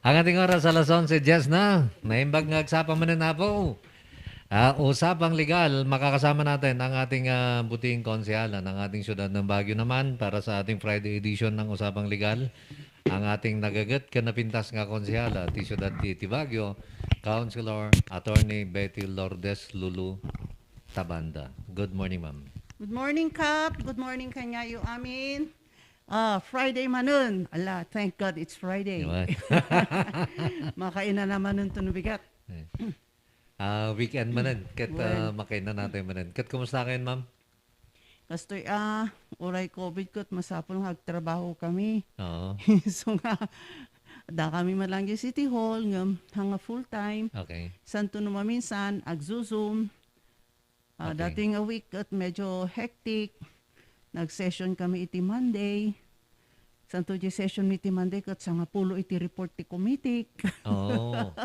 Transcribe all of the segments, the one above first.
Ang ating oras alas 11, Jess na. Naimbag nga agsapa man na po. Usapang legal, makakasama natin ang ating buting konsyala ng ating syudad ng Baguio naman para sa ating Friday edition ng Usapang Legal. Ang ating nagagat kanapintas nga konsyala ti syudad ti Baguio, Councilor Attorney Betty Lourdes Lulu Tabanda. Good morning, ma'am. Good morning, Kap. Good morning, kanyayo amin. Friday manun. Ala, thank God it's Friday. Diba? Makain na naman nun tunubigat. Weekend manan. Kat makain na natin manan. Kat kumusta kayo, ma'am? Kastoy, uray COVID ko't masapol nga agtrabaho kami. Oo. So nga, da kami malanggi City Hall, nga hanga full time. Okay. Santo numaminsan, agzuzum. Okay. Dating a week at medyo hectic. Nag-session kami iti Monday. Santo di session iti Monday kat sa nga pulo iti report ti committee. Oo.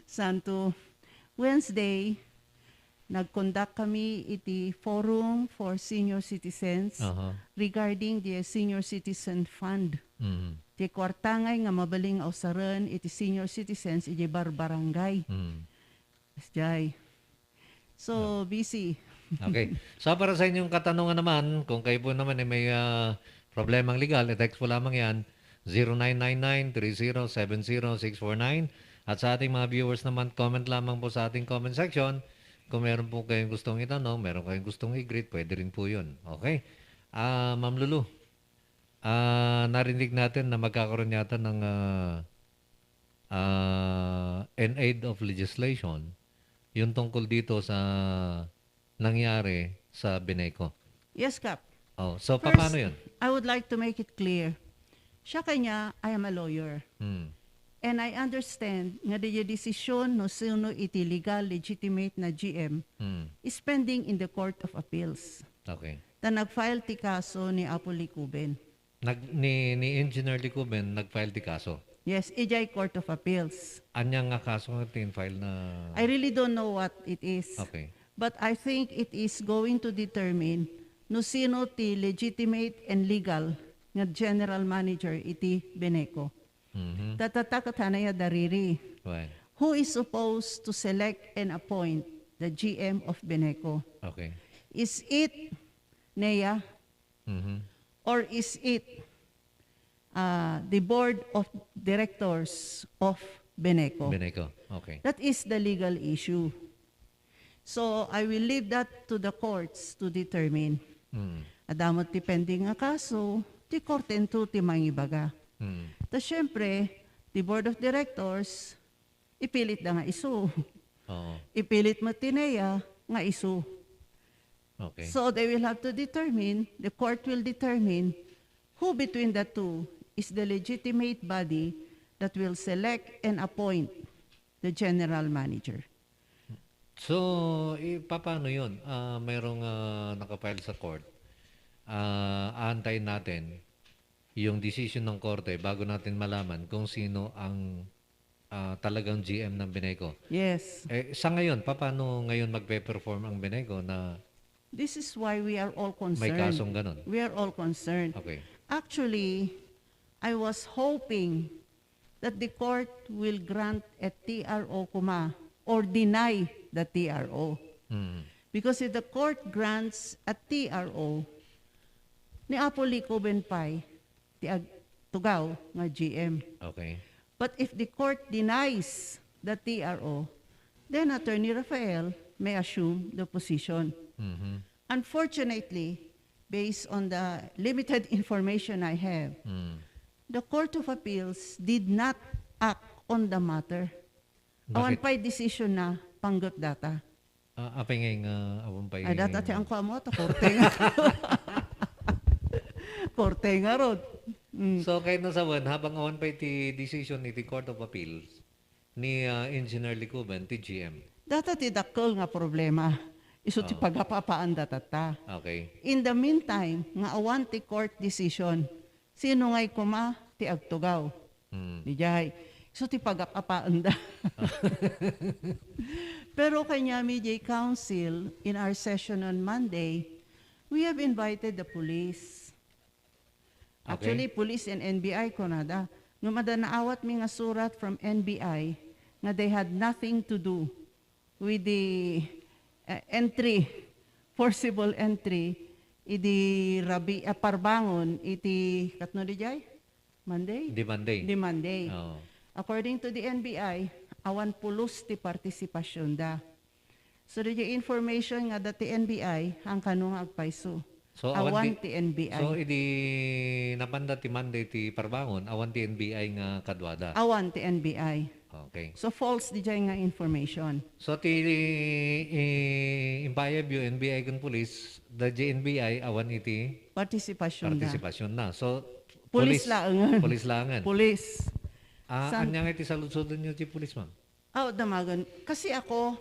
Santo Wednesday, nag-conduct kami iti forum for senior citizens regarding the Senior Citizen Fund. Mm. Ti kwartangay nga mabaling ausaran iti senior citizens iti barbarangay. Mm. Asjay. So, busy. Okay. So para sa inyong katanungan naman, kung kayo po naman ay may problemang legal, i-text po lamang yan 0999-3070-649. At sa ating mga viewers naman, comment lamang po sa ating comment section. Kung meron po kayong gustong itanong, meron kayong gustong i-greet, pwede rin po yun. Okay? Ma'am Lulu, narinig natin na magkakaroon yata ng an aid of legislation yung tungkol dito sa nangyari sa Beneco. Yes, Kap. Oh, so First, paano yun? I would like to make it clear. Siya kanya, I am a lawyer. Hmm. And I understand nga the decision no sino iti legal legitimate na GM Hmm. is pending in the Court of Appeals. Okay. Ta nag-file ti kaso ni Apo Licuben. Ni Engineer Licuben nag-file di kaso. Yes, ijay Court of Appeals. Anya nga kaso nga tin-file na... I really don't know what it is. Okay. But I think it is going to determine no sino ti legitimate and legal nga general manager iti Beneco. Mm-hmm. Tatatakat ya dariri. Right. Who is supposed to select and appoint the GM of Beneco? Okay. Is it NEA Mm-hmm. or is it the board of directors of Beneco? Beneco. Okay. That is the legal issue. So I will leave that to the courts to determine. Mm. Adamot ti pending nga kaso, ti kortento ti mangibaga. Mm. Ta syempre, the board of directors, ipilit na nga isu. Oo. Ipilit mo tineya nga isu. Okay. So they will have to determine, the court will determine who between the two is the legitimate body that will select and appoint the general manager. So, paano yun? Mayroong nakapile sa court. Aantayin natin yung decision ng korte bago natin malaman kung sino ang talagang GM ng Beneco. Yes. Sa ngayon, paano ngayon magpe-perform ang Beneco na This is why we are all may concerned. kasong ganon? We are all concerned. Okay. Actually, I was hoping that the court will grant a TRO kuma or deny the TRO. Mm. Because if the court grants a TRO, ni Apo Licuben Pai, ti tugaw nga GM. Okay. But if the court denies the TRO, then Attorney Rafael may assume the position. Mm-hmm. Unfortunately, based on the limited information I have, the Court of Appeals did not act on the matter. Awan Bakit? pa'y decision na panggot data. Apay ngayong awang pa Ay data ti ang mo, ta korte nga. Korte nga rod. So, kahit nasawan, habang awan pa iti decision ni the Court of Appeals ni Engineer Licuben, ti GM. Data ti dakkel nga problema. Iso ti pagapapaan data ta. Okay. In the meantime, nga awan ti court decision, sino nga'y kuma ti agtugaw. Mm. Di jay. So ti pagapapaan da. Pero kanya MJ Council, in our session on Monday, we have invited the police. Okay. Actually, police and NBI ko nada. Ngumada naawat mi nga surat from NBI nga they had nothing to do with the entry, forcible entry, idi parbangon, iti katno di jay? Monday? Di Monday. Di Monday. Oo. According to the NBI, awan pulos ti partisipasyon da. So the information nga dati NBI ang kanong agpaiso. So, Awan ti NBI. So, idi napanda ti Monday ti parbangon, awan ti NBI nga kadwada. Awan ti NBI. Okay. So false di jay nga information. So, ti imbayab yung NBI kung police, the JNBI, awan iti Partisipasyon da. partisipasyon na. So, Pulis laangan. Police langan. Pulis. Anyang iti saludsudon nyo ti police, ma'am? Damagan. Kasi ako,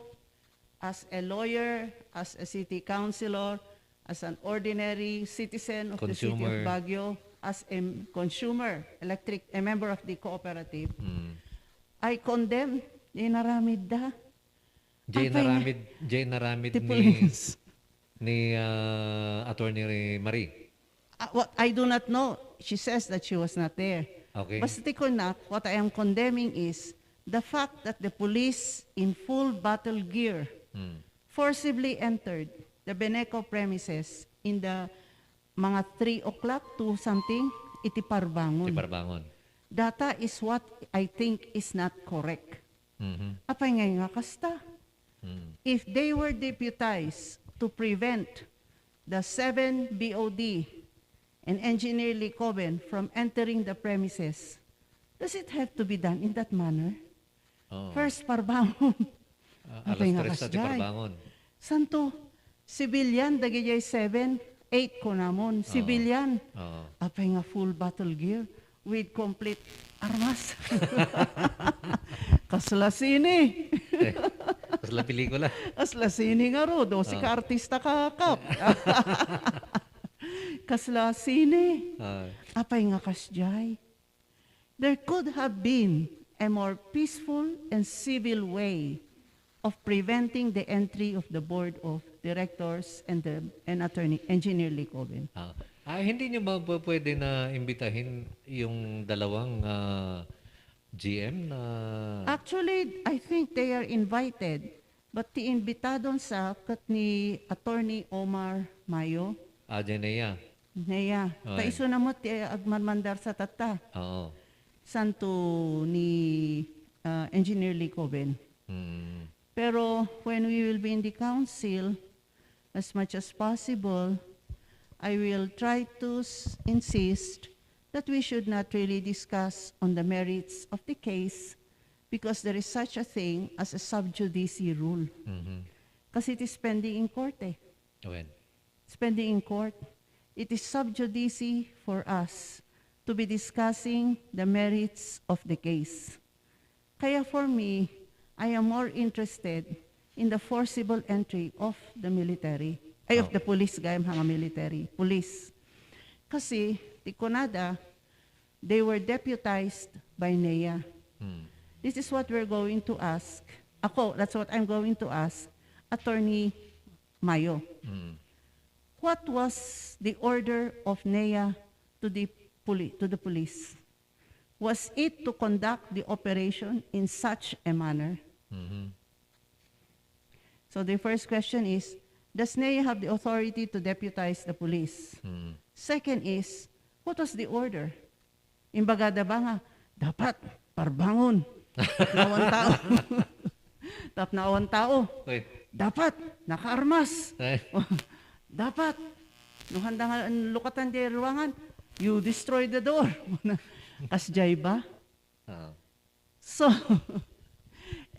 as a lawyer, as a city councilor, as an ordinary citizen of the city of Consumer. Baguio, as a consumer, a member of the cooperative, Mm. I condemn di naramid da. Jay naramid The ni police. Attorney Marie. What I do not know. She says that she was not there. Okay. Basta ko what I am condemning is the fact that the police in full battle gear Mm. forcibly entered the Beneco premises in the mga 3 o'clock to something, iti Ti parbangon. parbangon. Data is what I think is not correct. Mhm. Apay nga kasta. Mm. If they were deputized to prevent the 7 BOD and Engineer Lee Coben from entering the premises, does it have to be done in that manner? Oo. First, parbangon. Alas Apay nga 3 sa ti kasjay. parbangon. Santo, civilian, dagijay 7, 8 ko namon. Civilian, Oo. apay nga full battle gear with complete armas. Kaslasini. Tapos la pelikula. Kaslasini nga ro, do si ka artista kakap. Kaslasini. Apay nga kasjay. There could have been a more peaceful and civil way of preventing the entry of the board of directors and Engineer Lee Coben. Hindi nyo ba pwede na imbitahin yung dalawang GM na... Actually, I think they are invited, but the imbitadon sa kat ni Attorney Omar Mayo, Janea. Neya, Okay. kaiso na mo ti agmanmandar sa tata, Oo. santo ni Engineer Lee Coben. Mm. Pero when we will be in the council, as much as possible, I will try to insist that we should not really discuss on the merits of the case because there is such a thing as a sub judice rule. Mhm. Kasi it is pending in court eh. When? It's pending in court. It is sub judice for us to be discussing the merits of the case. Kaya for me, I am more interested in the forcible entry of the military, of the police, gayam hanga military, police. Kasi, ti Conada, they were deputized by NEA. Mm. This is what we're going to ask. Ako, that's what I'm going to ask Attorney Mayo. Mm. What was the order of NEA to the police? Was it to conduct the operation in such a manner? Mhm. So the first question is, does NEA have the authority to deputize the police? Mm. Second is, what was the order? Imbagada ba nga, dapat parbangon. Nawan tao. Tap nawan tao. Wait. Dapat nakaarmas. Ay. Dapat nung handa nga ang lukatan di ruangan, you destroy the door. Kasjay ba? Oo. So,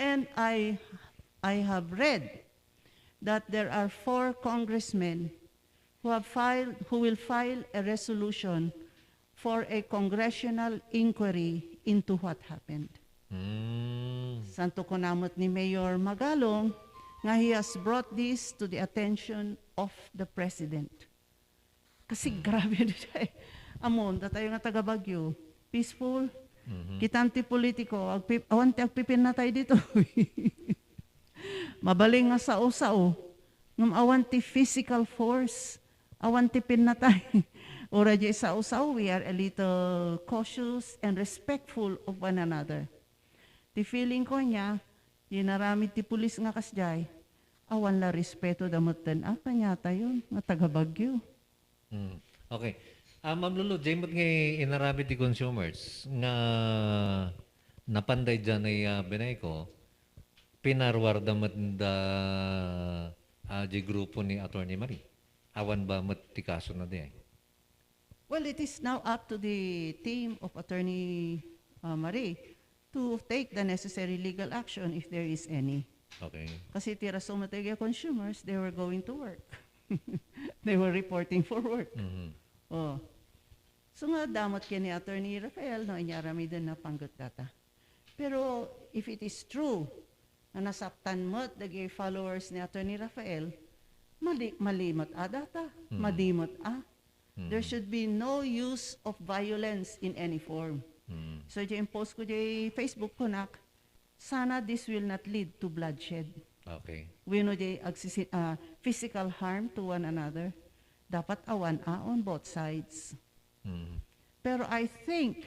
and I have read that there are 4 congressmen who will file a resolution for a congressional inquiry into what happened. Mm. Santo konamot ni Mayor Magalong nga he has brought this to the attention of the President. Kasi grabe na siya eh. Amon, tayo nga taga Baguio, peaceful, kitanti politiko, awanti agpipin na tayo dito. Mabaling nga sao-sao, ngam awanti physical force, awanti pin na tayo. Ora di sa usaw, we are a little cautious and respectful of one another. Ti feeling ko niya, dinaramid ti pulis nga kasjay, awan la respeto damutan. Apa niya tayo, nga taga Bagyo. Mm. Okay. Ma'am Lulu, jaymot nga inarami ti consumers nga napanday dyan ay binay ko, pinarwar damat da di grupo ni Attorney Marie. Awan ba mat ti kaso na di ay? Well, it is now up to the team of Attorney Marie to take the necessary legal action if there is any. Okay. Kasi tira sumatega consumers, they were going to work. They were reporting for work. Mhm. Oh. So nga damot kaya ni Attorney Rafael, no, inyarami din na panggot kata. Pero if it is true na nasaktan mo dagi followers ni Attorney Rafael, malimot data, madimot There should be no use of violence in any form. Mm. So yung post ko di Facebook ko nak, sana this will not lead to bloodshed. Okay. We know di physical harm to one another. Dapat awan on both sides. Mm. Pero I think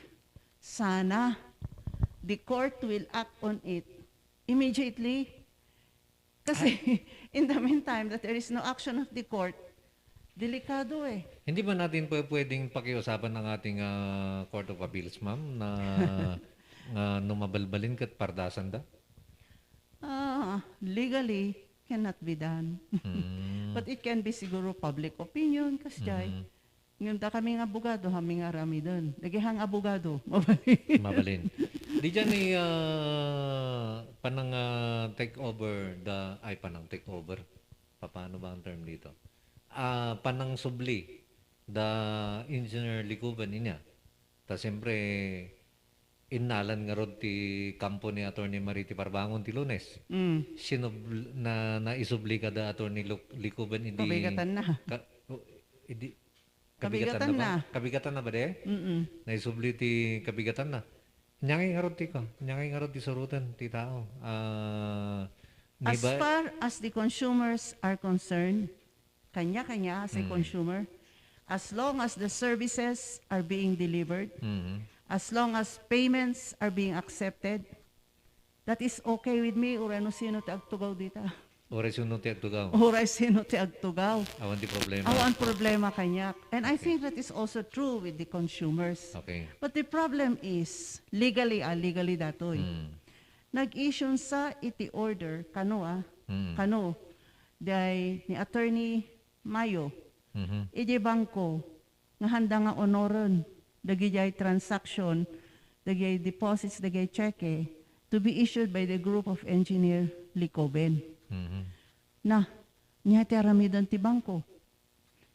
sana the court will act on it immediately. Kasi in the meantime that there is no action of the court, delikado eh. Hindi ba natin pwedeng pakiusapan ng ating Court of Appeals, ma'am, na numabalbalin kat pardasan da? Legally cannot be done. But it can be siguro public opinion kasi ngayon da kaming abogado, haming arami doon. Nagihang abogado, mabalik. Mabalin. Di dyan ay panang take over panang take over. Paano ba ang term dito? Panang subli da engineer likuban niya. Ta siyempre inalan nga rod ti kampo ni Attorney Mariti Parbangon ti Lunes. Naisubli ka da Attorney Likuban hindi Kabigatan na. Kabigatan ba? na. Kabigatan na ba de? Naisubli ti kabigatan na. Nyangay nga rod ti ko. Nyangay nga rod ti surutan ti tao. As far as the consumers are concerned, kanya-kanya as a consumer, as long as the services are being delivered, as long as payments are being accepted, that is okay with me. Urano sino ti agtugaw dita? Oras yung nung tiyagtugaw. Uray sino ti agtugaw? Awan ti problema. Awan problema kanya. And I think that is also true with the consumers. Okay. But the problem is, legally datoy. Nag-issue sa iti order, kano ni Attorney Mayo, iti bangko, nga handa nga honoron, dagijay transaction, dagijay deposits, dagijay cheque, to be issued by the group of engineer Licoben. Na, niya ti aramidan ti bangko.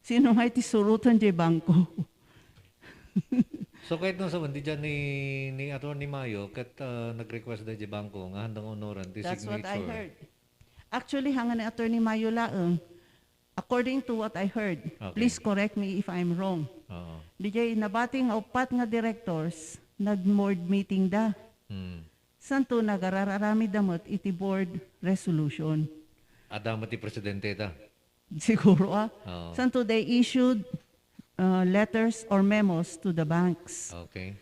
Sino nga iti surutan ti bangko? So kahit nung saban, di dyan ni Atty. Mayo, kat nag-request na di bangko, nga handang honoran, di That's signature. what I heard. Actually, hanga ni Attorney Mayo laeng, according to what I heard, Okay. please correct me if I'm wrong. Oo. Dijay nabating nga upat nga directors, nag-board meeting da. Santo nagarararami damot iti board resolution. Adama ti presidente ta. Siguro Oo. Santo they issued letters or memos to the banks. Okay.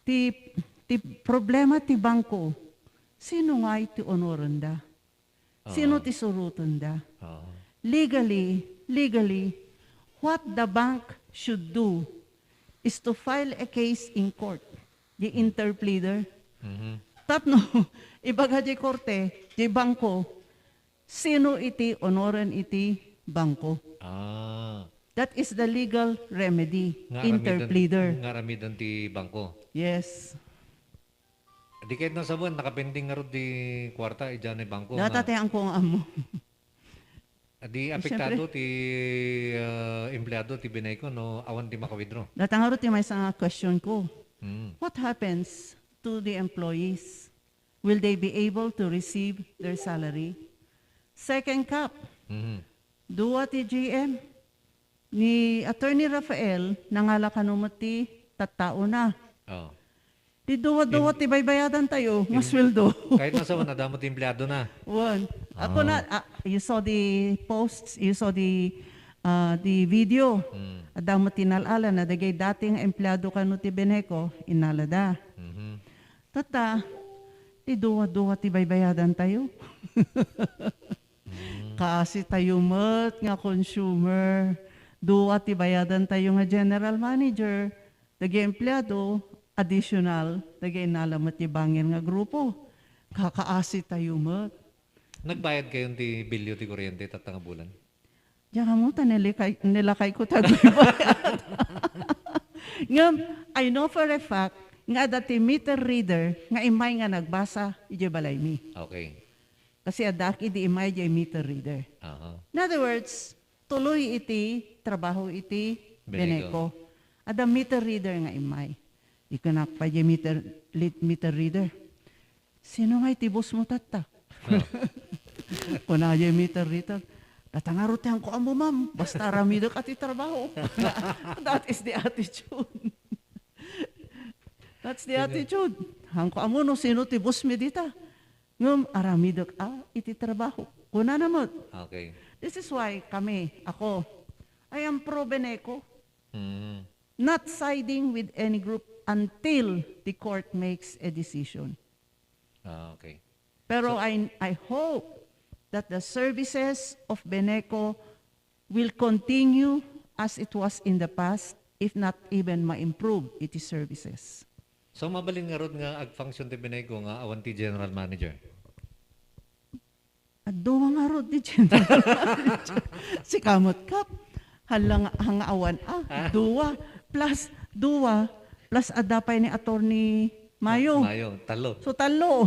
Ti problema ti bangko, sino nga iti onoran da? Sino ti surutan da? Oo. Legally, what the bank should do is to file a case in court, the interpleader. Tapno, ibaga di korte, di bangko, sino iti onoran iti bangko. That is the legal remedy, interpleader. Nga ramidan ti bangko. Yes. Di kahit nasa buwan, nakapending nga ro di kwarta, dyan ay bangko. Datatayang ko ang amo. Di apektado ti empleyado ti binay ko, no, awan ti makawithdraw. Datang ti may sa question ko. Mm. What happens to the employees? Will they be able to receive their salary? Second cap, duwa ti GM, ni Attorney Rafael, nangala kanumot ti tattao na. Oh. Di duwa-duwa ti baybayadan tayo, mas sweldo. Kahit nasa buwan, nadamo ti empleyado na. One. Ako na, you saw the posts, you saw the the video. Mm. Adang matinalala na dagay dating empleyado kanu ti Beneco, inalada. Mhm. Tata, ti duwa-duwa ti baybayadan tayo. Kasi tayo mat nga consumer. Duwa ti bayadan tayo nga general manager. Dagay empleyado, additional, dagay nalamat ti bangin nga grupo. Kakaasi tayo mat. Nagbayad kayo ti bilyo ti kuryente tatanga bulan? Diyan ka mo, nilakay ko tagoy bayad. Ngam, I know for a fact, nga dati meter reader, nga imay nga nagbasa, ije balay mi. Okay. Kasi adaki di imay ije meter reader. Aha. In other words, tuloy iti, trabaho iti, Beneco. Beneco. Ada meter reader nga imay. Di ka nakpa ije meter reader. Sino nga iti boss mo tata? Oh. Kuna ije meter reader. Tatangarutehan ko amo ma'am, basta ramido ka ti trabaho. That is the attitude. That's the attitude. Hangko amo no sino ti boss mi dita. Ngum aramido iti trabaho. Kuna naman. Okay. This is why ako, I am pro Beneco, Mhm. not siding with any group until the court makes a decision. Okay. Pero I hope that the services of Beneco will continue as it was in the past, if not even ma-improve iti services. So mabalin nga rod nga ag-function ti Beneco nga awan ti general manager. At duwa nga rod di general manager. Si Kamot Kap, hangawan duwa plus adapay ni Attorney Mayo. Mayo, talo. So talo.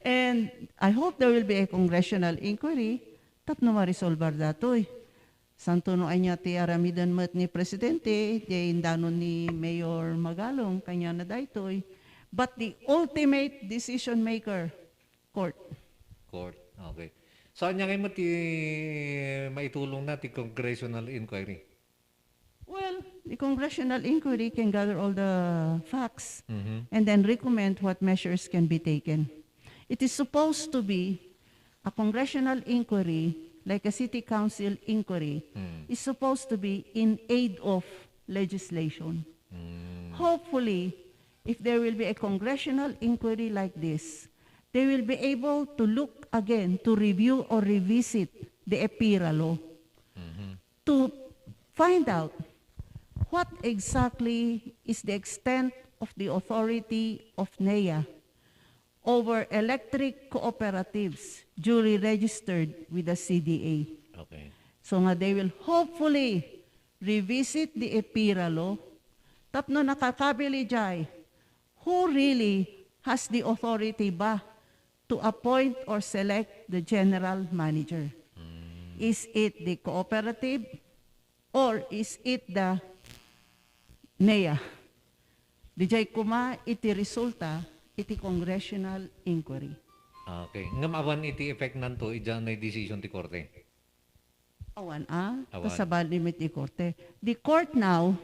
And I hope there will be a congressional inquiry tapno ma-resolve datoy. Santo no anya ti aramidan met ni Presidente, di indanon ni Mayor Magalong, kanya na daytoy. But the ultimate decision maker, court. Court. Okay. So anya kayo mo ti maitulong na ti congressional inquiry? Well, the congressional inquiry can gather all the facts Mhm. and then recommend what measures can be taken. It is supposed to be a congressional inquiry, like a city council inquiry, is supposed to be in aid of legislation. Hopefully, if there will be a congressional inquiry like this, they will be able to look again, to review or revisit the EPIRA law, to find out what exactly is the extent of the authority of NEA over electric cooperatives duly registered with the CDA. Okay. So nga they will hopefully revisit the EPIRA law, tapno nakakabili jay, who really has the authority ba to appoint or select the general manager? Is it the cooperative or is it the NEA? Di jay kuma iti resulta iti congressional inquiry. Okay. Ngam awan iti effect nanto ija na decision ti korte. Awan Awan. kasabal limit ti korte. The court now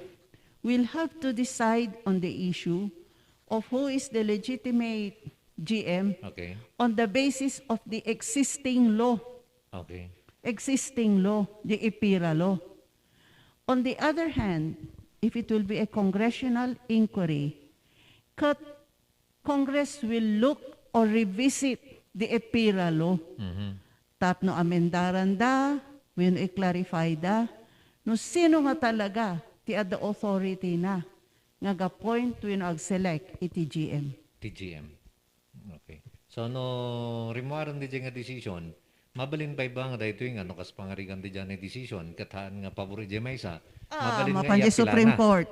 will have to decide on the issue of who is the legitimate GM Okay. on the basis of the existing law, Okay. the EPIRA law. On the other hand, if it will be a congressional inquiry, Congress will look or revisit the EPIRA law. Mhm. Tapno amendaran da, when i-clarify da, no sino nga talaga ti ada authority na nga ga-point when ag-select iti GM. TGM. Okay. So no rimuaran di nga decision, mabalin pa ba nga dayto yung ano kas pangarigan di dyan decision, kataan nga pabor di maysa, Mapan di Supreme Court.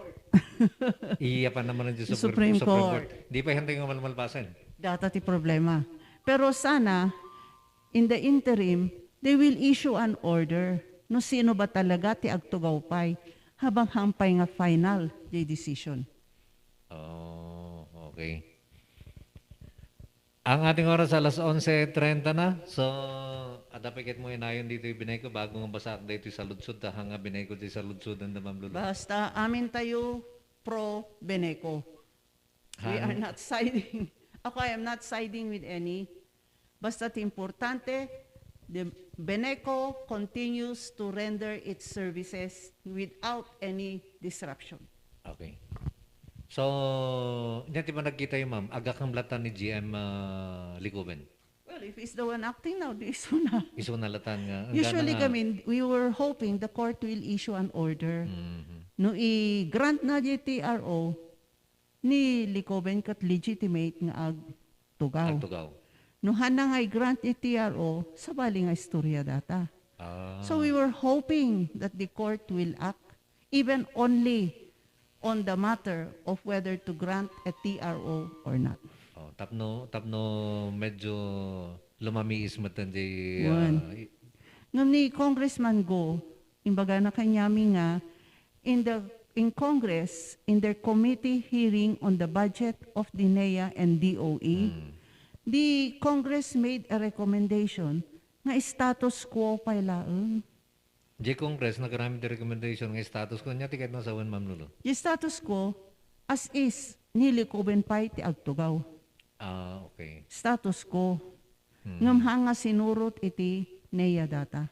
Iya pa naman ang Supreme Court. Di pa hindi nga malmalpasan. Data ti problema. Pero sana, in the interim, they will issue an order no sino ba talaga ti agtugawpay habang hampay nga final the decision. Oh, okay. Ang ating oras alas 11:30 na. So, adapikit mo inayon dito yung binay ko bago nga basak dito sa lutsud. Hanga binay ko dito sa lutsud ang damam lulu. Basta amin tayo pro Beneco. We are not siding. Ako, I am not siding with any. Basta't importante, the Beneco continues to render its services without any disruption. Okay. So, hindi ba nagkita yung ma'am? Agak ang latan ni GM Likuben. Well, if he's the one acting now, di iso na. Iso na latan nga. Usually kami, we were hoping the court will issue an order. Mhm. No i-grant na JTRO, ni Likoben kat legitimate nga ag tugaw. Agtugaw. No hana nga i-grant ni TRO, sabali nga istorya data. So we were hoping that the court will act even only on the matter of whether to grant a TRO or not. Oh, tapno medyo lumamiis matan di Ngam ni Congressman Go, imbaga na kanyami nga, in Congress, in their committee hearing on the budget of the NEA and DOE, the Congress made a recommendation nga status quo pa ilaang. Di Congress nagkarami di recommendation ng status ko niya tiket na sa ma'am Lulu. The status quo, as is, nilikoben pa ti agtugaw. Okay. Status quo. Ngam hanga sinurot iti NEA data.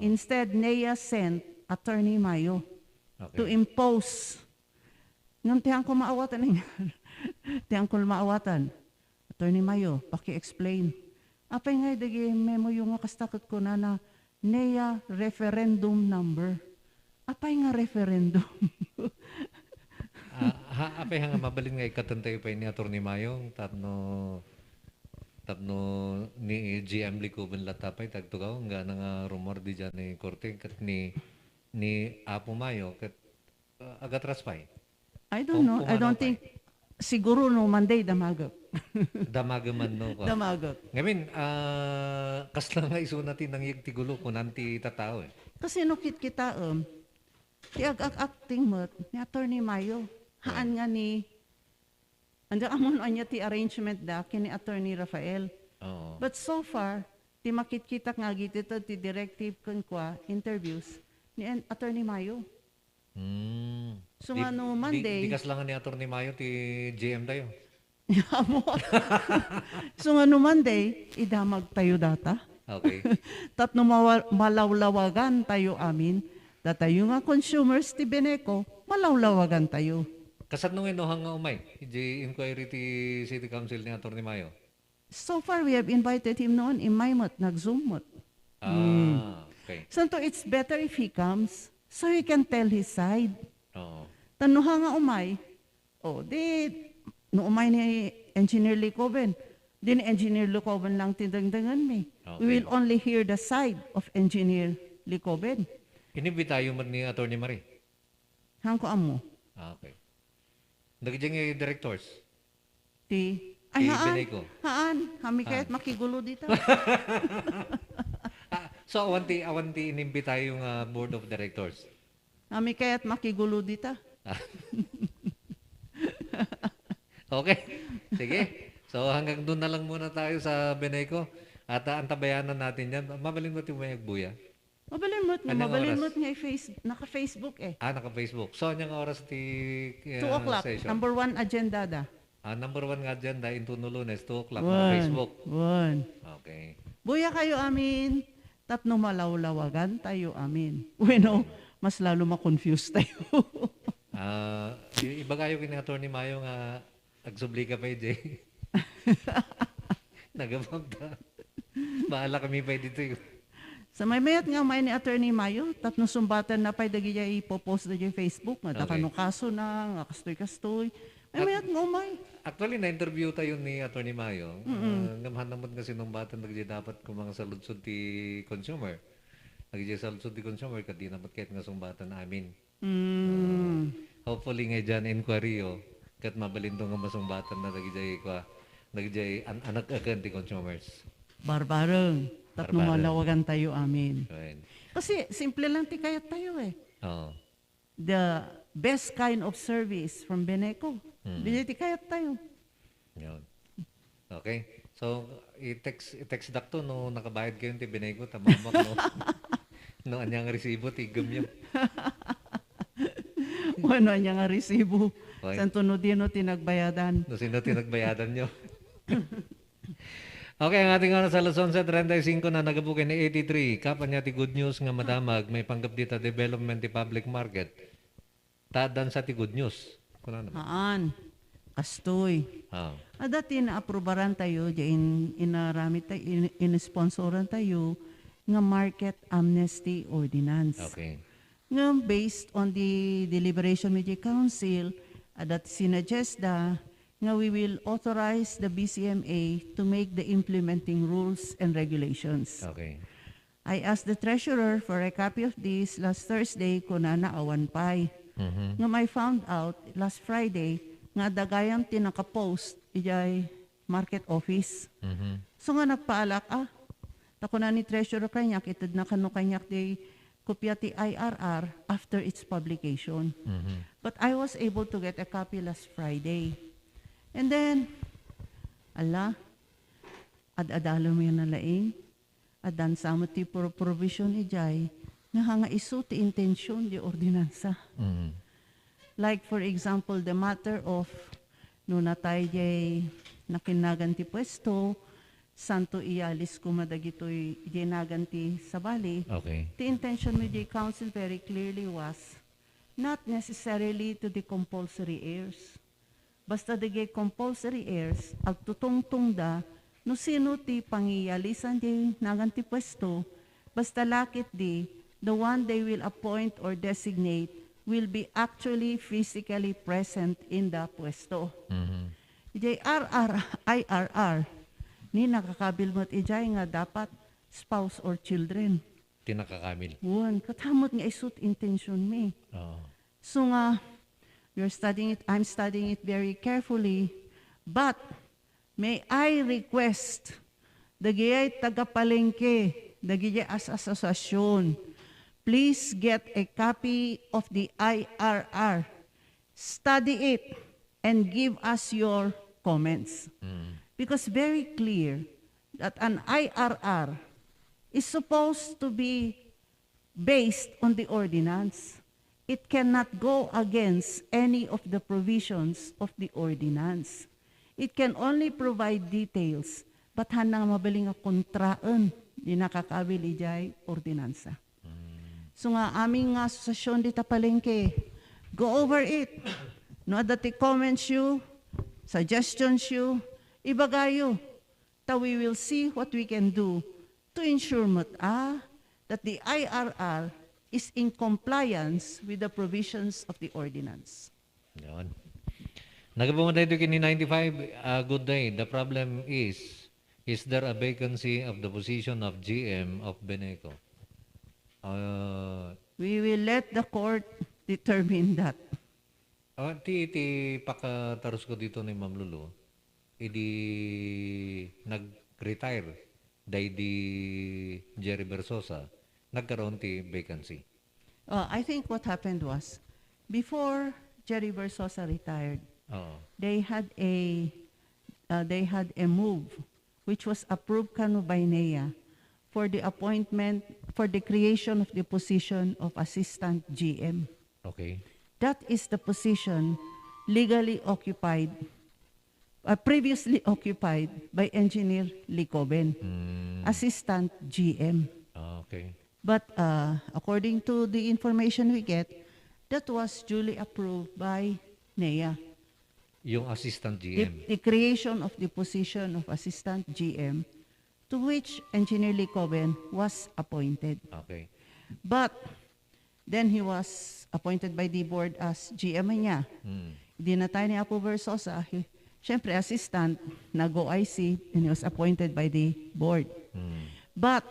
Instead, NEA sent Attorney Mayo to Okay. impose. Ngam tiyang ko maawatan nga. Tiyang ko maawatan. Attorney Mayo, paki-explain. Apay nga dagi memo yung kastakot ko na NEA referendum number. Apay nga referendum? Apay nga mabalin nga ikatantay pa ni Atty. Mayong tapno ni GM Likuben latapay tagtugaw nga nga rumor di dyan ni korte kat ni Apo Mayo kat agatras pay. I don't know. I don't think siguro no Monday damagap. Damagaman no ko. Damagap. Ngamin, kasla nga iso natin ng yagtigulo kung nanti tatao eh. Kasi no kita ti acting mo ni Attorney Mayo. Haan nga ni anda amon anya ti arrangement da kini Attorney Rafael. Oo. But so far, ti makit-kita nga gito ti directive kwa interviews ni Attorney Mayo. So nga no Monday, Di kaslangan ni Atty. Mayo ti GM tayo. so nga no Monday, idamag tayo data. Okay. Tapno malawlawagan tayo amin. Datayo nga consumers ti Beneco, malawlawagan tayo. Kasat nung inohang nga umay, di inquiry ti City Council ni Atty. Mayo. So far, we have invited him noon in Maymot, nag-Zoom-mot. Okay. So it's better if he comes so he can tell his side. Oo. Tanuha nga umay, no umay ni Engineer Likoben, di ni Engineer Likoben lang tindagdangan mi. Okay. We will only hear the side of Engineer Likoben. Inibitayo man ni Atty. Marie. Hangko amo. Okay. Nagdiyan nga directors. Ay, Beneco. Kami kaya't makigulo dito. So, awanti inimbitayo yung board of directors. Kami kaya't makigulo dito. Okay. Sige. So, hanggang doon na lang muna tayo sa Beneco. At antabayanan natin yan. Mabalin mo ito may agbuya. Mabalin mo't nga naka-Facebook eh. Naka-Facebook. So, anyang oras ti 2 o'clock, session? number 1 agenda da. Number 1 nga agenda, Intuno Lunes, 2 o'clock na Facebook. Okay. Buya kayo amin, tapno malawlawagan tayo amin. Bueno, mas lalo ma-confuse tayo. Iba kayo kini Atty. Mayo nga agsubli ka pa Jay. Nagabagda. Bahala kami pa dito yun. Sa may mayat nga may ni Attorney Mayo, tapno sumbatan na pa'y dagi niya ipopost na dyan Facebook, nga Okay. no kaso na, nga kastoy-kastoy. May mayat nga umay. Actually, na-interview tayo ni Atty. Mayo. Ngamhanamot nga sinumbatan nagdi dapat kung mga saludsod ti consumer. Nagdi saludsod ti consumer, kadi naman kahit nga sumbatan namin. Hopefully nga dyan inquiry kat mabalin nga masumbatan na nagdi anak akan ti consumers. Barbareng. Tapno Barbareng. malawagan tayo amin. Right. Kasi simple lang ti kayat tayo eh. Oo. The best kind of service from Beneco. Biniti kayat tayo. Yun. Okay. So, i-text dakto no nakabayad kayo ti Beneco tamamak no. No anyang resibo ti gamyam. Ano niya nga resibo. Okay. San tunod yun o tinagbayadan. No sino tinagbayadan nyo. Okay, ang ating oras alas 11:35 na nagabukin ni 83. Kapan niya ti good news nga madamag may panggap dita development ti public market. Tadan sa ti good news. Kuna naman. Haan, kastoy. Ah. Dati na-aprobaran tayo, inarami tayo, in-sponsoran tayo nga market amnesty ordinance. Okay. Nga based on the deliberation with the council, that sinuggest nga we will authorize the BCMA to make the implementing rules and regulations. Okay. I asked the treasurer for a copy of this last Thursday ko na naawan pay. Mhm. Nga may found out last Friday nga dagayam tinaka-post ijay market office. Mhm. So nga nagpaalak, tako na ni treasurer kanyak, itad na kano kanyak di kopya ti IRR after its publication. Mhm. But I was able to get a copy last Friday. And then, ad-adalo mo yan na laing, adan sa mo ti provision ijay, nga hanga iso ti intensyon di ordinansa. Mhm. Like for example, the matter of no natay jay nakinagan ti pwesto, santo iyalis kumadagitoy dinagan ti sabali. Okay. The intention with the council very clearly was not necessarily to the compulsory heirs. Basta the compulsory heirs, agtutungtung da, no sino ti pangiyalisan di nagan ti pwesto, basta lakit di, the one they will appoint or designate will be actually physically present in the pwesto. Mhm. Ijay IRR, ni nakakabilmot ijay nga dapat spouse or children. Tinakakamil. Wan, katamot nga isut intention me. Oo. So nga, I'm studying it very carefully, but may I request, dagiyay tagapalengke, dagiyay as asosasyon, please get a copy of the IRR, study it, and give us your comments. Because very clear that an IRR is supposed to be based on the ordinance. It cannot go against any of the provisions of the ordinance. It can only provide details, but hanang mabaling nga kontraan di nakakabili jay ordinansa. So nga aming nga asosasyon di tapalengke, go over it. No dati comments you, suggestions you, ibagayo. Ta we will see what we can do to ensure that the IRR is in compliance with the provisions of the ordinance. Yun. Nagabumatay ito kini 95, good day. The problem is there a vacancy of the position of GM of Beneco? We will let the court determine that. Ti pakatarus ko dito ni Ma'am Lulu, idi nag-retire dahil di Jerry Versosa, nagkaroon ti vacancy. I think what happened was, before Jerry Versosa retired, Oo. they had a move which was approved kanu by NEA for the creation of the position of assistant GM. Okay. That is the position legally occupied, previously occupied by Engineer Licoben, assistant GM. Okay. But according to the information we get, that was duly approved by NEA. Yung assistant GM. The creation of the position of assistant GM, to which Engineer Licoben was appointed. Okay. But then he was appointed by the board as GM niya. Hindi na tayo ni Apo Versosa. Siyempre, assistant, nag-OIC, and he was appointed by the board. But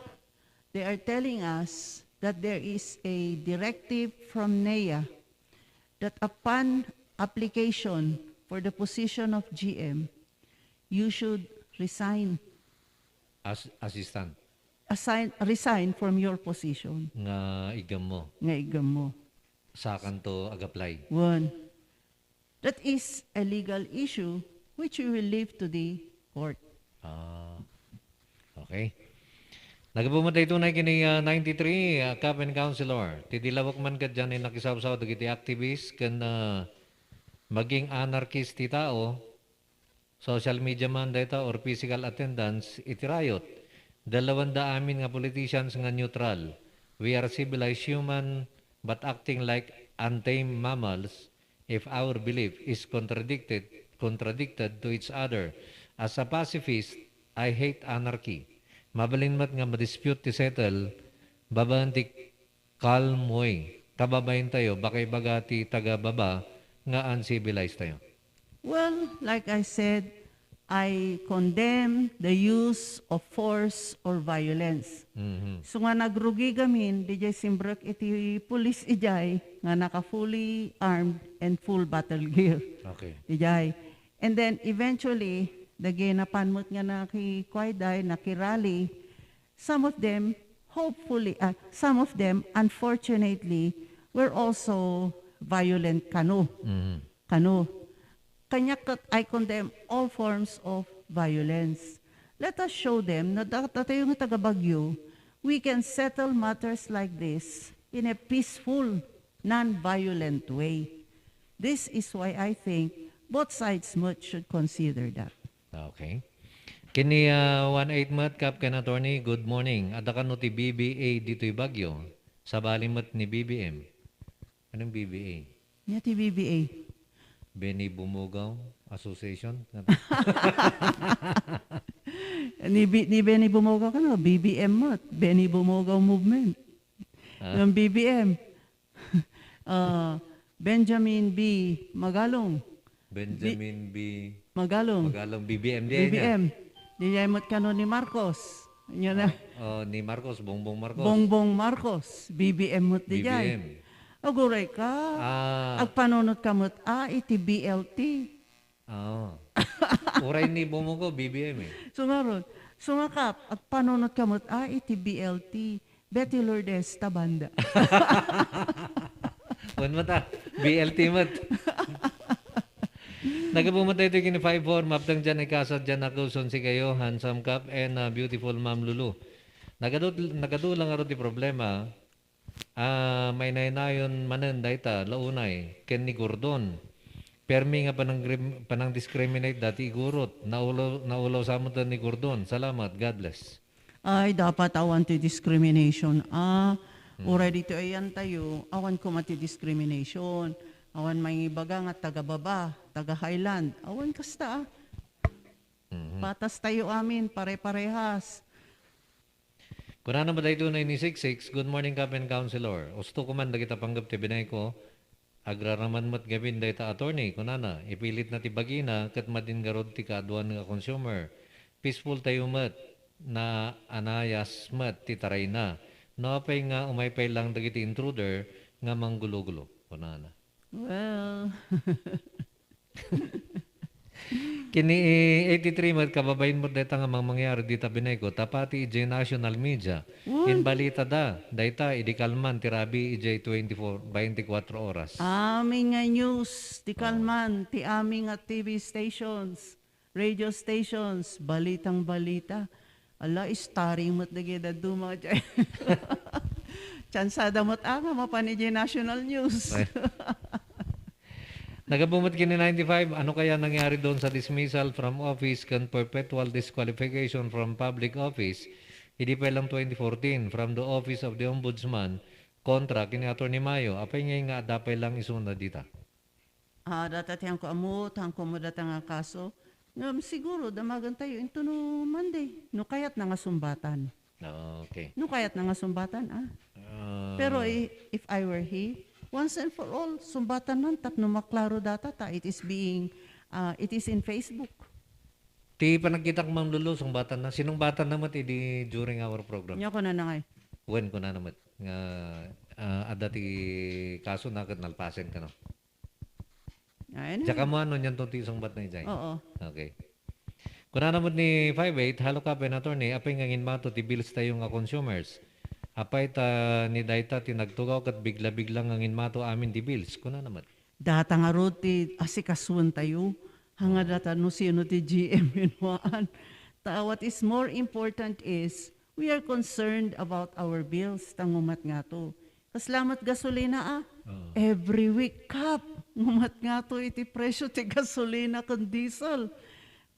they are telling us that there is a directive from NEA that upon application for the position of GM, you should resign Assistant resign from your position. nga igam mo. Nga igam mo. Sa kanto ag-apply. One. That is a legal issue which we will leave to the court. Okay. Nagabumatay tunay kini 93 Cap and Councilor. Tidilawak man ka dyan nakisaw-saw dagiti activist kan maging anarchist ti tao social media man data or physical attendance, iti riot. Dalawanda amin nga politicians nga neutral. We are civilized human but acting like untamed mammals if our belief is contradicted to each other. As a pacifist, I hate anarchy. Mabalinmat nga madispute ti settle, babanti calm way. Kababayin tayo, bakay bagati taga-baba nga uncivilized tayo. Well, like I said, I condemn the use of force or violence. Mhm. So nga nagrugi gamin, di jay simbrak iti pulis ijay, nga naka-fully armed and full battle gear. Okay. Di jay. And then eventually, the ginapanmot nga nakikwayday, nakirally, some of them, some of them, unfortunately, were also violent kano. Mhm. Kano. Kanya I condemn all forms of violence. Let us show them na tayo nga taga-Bagyo, we can settle matters like this in a peaceful, non-violent way. This is why I think both sides much should consider that. Okay. Kini 18 mat kap ken attorney, good morning. Ada kan no ti BBA dito'y Bagyo. Sa balimat ni BBM. Anong BBA? Nga ti BBA. Benny Bumugaw Association. Ni Benny Bumogaw ka na, BBM mo, Benny Bumogaw Movement. Yung BBM. Benjamin B. Magalong. Benjamin B. Magalong. Magalong BBM din niya. BBM. Niyayamot ka no ni Marcos. Yun na. Oh, ni Marcos, Bongbong Marcos. Bongbong Marcos. BBM mo't di jay. BBM. Aguray ka. Agpanunot ka mo't, iti BLT. Oh. Uray ni Bumugaw, BBM eh. Sungaron. Sungakap. Agpanunot ka mo't, iti BLT. Betty Lourdes Tabanda. Wan mata, BLT mat. Nagapumatay ito kini 5-4, maptang dyan ay kasat dyan nakuson si kayo, handsome cup, and beautiful ma'am Lulu. Nagadulang nga rin ti problema, may nainayon manan dayta, launay, ken ni Gordon. Permi nga panang discriminate dati igurot, naulaw sa mo ni Gordon. Salamat, God bless. Ay, dapat awan ti discrimination. Already to ayan tayo, awan ko mati discrimination. Awan may ibaga nga taga-baba, taga-highland. Awan kasta Patas tayo amin, pare-parehas. Kuna na ba tayo 966, good morning Captain Counselor. Usto ko man da kita panggap ti binay ko, agraraman mat gabin da ita attorney, kuna na, ipilit na ti bagina, kat madin garod ti kaduan nga consumer. Peaceful tayo mat, na anayas mat ti taray na. No apay nga umaypay lang dagiti intruder nga manggulo-gulo. Kuna na. Well, Kini 83 mat kababayin mo deta nga mangyari dita binay ko, tapati ije national media. In balita da, dayta idikalman tirabi ije 24 oras. aming nga news, ti Kalman, ti aming nga TV stations, radio stations, balitang balita. Ala, starring mo't nagida duma dyan. Chansada mo't mapanidya national news. Nagabumot kini 95, ano kaya nangyari doon sa dismissal from office kan perpetual disqualification from public office? Hindi pa lang 2014 from the office of the ombudsman kontra kini Atty. Mayo. Apay nga dapay lang isuna dita. Datat yang ko amot, hang ko mo datang nga kaso. Ngam siguro, damagan tayo into no Monday. No kayat na nga sumbatan. Okay. No kayat na nga sumbatan, Pero if I were he, once and for all, sumbatan man, tapno maklaro data ta. It is in Facebook. Ti panagkitak Ma'am Lulu, sung bata na. Sinong bata naman di during our program? Nya ko na ngay. When ko na naman. Nga, ada ti kaso na kat nalpasen ka no. Ayun. Tsaka mo ano niyan ti isang bat na ijay. Oo. Okay. Kuna naman ni 58, halo ka pa attorney, apay ngangin mato ti bills tayo nga consumers. Apay ta ni dayta tinagtugaw kat bigla-bigla ngangin mato amin di bills. Kuna naman. Data nga ro ti asikasuan tayo. Hanga data no sino ti GM yunwaan. What is more important is we are concerned about our bills tangumat nga to. Kaslamat gasolina Every week kap. Ngumat nga to iti presyo ti gasolina kan diesel.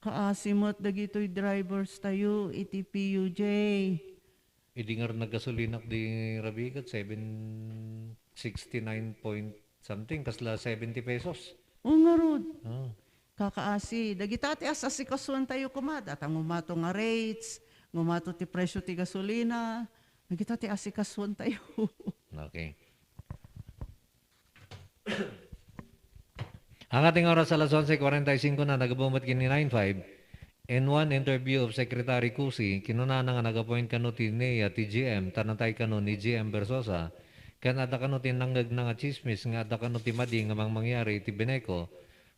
Kaasimot dagitoy drivers tayo, iti PUJ. Idingar na gasolinak di Rabigat, 769 point something, kasla 70 pesos. O nga rod, Oh, kakaasi. Dagitati asasi kasuan tayo kumad. At ang umato nga rates, ngumato ti presyo ti gasolina. Dagitati asikasuan tayo. okay. Ang ating oras alas 11:45 na nagabumot kini 95. In one interview of Secretary Cusi, kinunana nga nag-appoint kano ti NEA TGM, tanatay kano ni GM Bersosa, kan ada kano tinanggag na nga chismis, nga ada kano ti madi nga mangyari ti Beneco.